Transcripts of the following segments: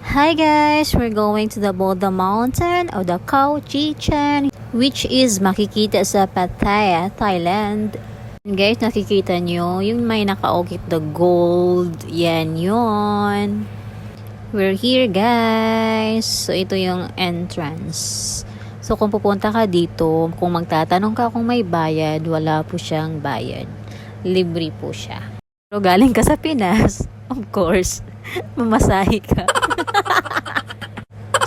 Hi guys, we're going to the Buddha Mountain or the Khao Chichen, which is makikita sa Pattaya, Thailand. And guys, nakikita nyo, yung may nakaukit the gold, yan yon. We're here guys. So ito yung entrance. So kung pupunta ka dito, kung magtatanong ka kung may bayad, wala po siyang bayad. Libre po siya. Pero galing ka sa Pinas, of course, mamasahe ka.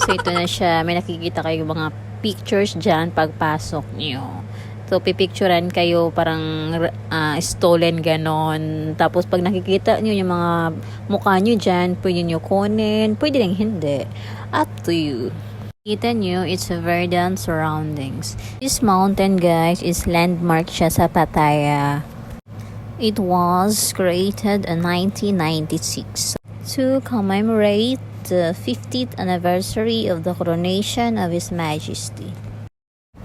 So ito na siya, may nakikita kayo mga pictures dyan pagpasok nyo. So pipicturean kayo parang stolen ganon. Tapos pag nakikita nyo yung mga mukha nyo dyan, pwede nyo kunin, pwede rin hindi. Up to you. Kita nyo, it's a verdant surroundings. This mountain guys is landmark siya sa Pattaya. It was created in 1996 to commemorate the 50th anniversary of the coronation of His Majesty.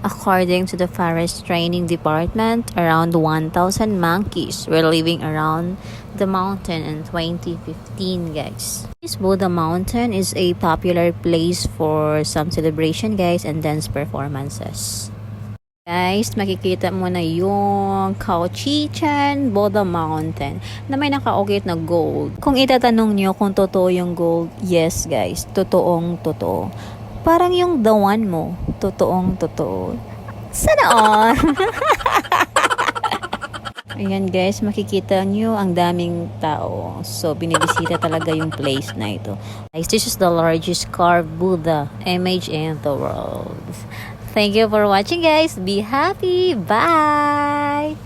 According to the Forest Training Department, around 1,000 monkeys were living around the mountain in 2015, guys. This Buddha Mountain is a popular place for some celebration, guys, and dance performances. Guys, makikita mo na yung Khao Chichen Buddha Mountain na may nakaukit na gold. Kung itatanong nyo kung totoo yung gold, yes guys, totoong totoo. Parang yung the one mo, totoong totoo. Sana all! Ayan guys, makikita nyo ang daming tao. So, binibisita talaga yung place na ito. Guys, this is the largest carved Buddha image in the world. Thank you for watching guys. Be happy. Bye!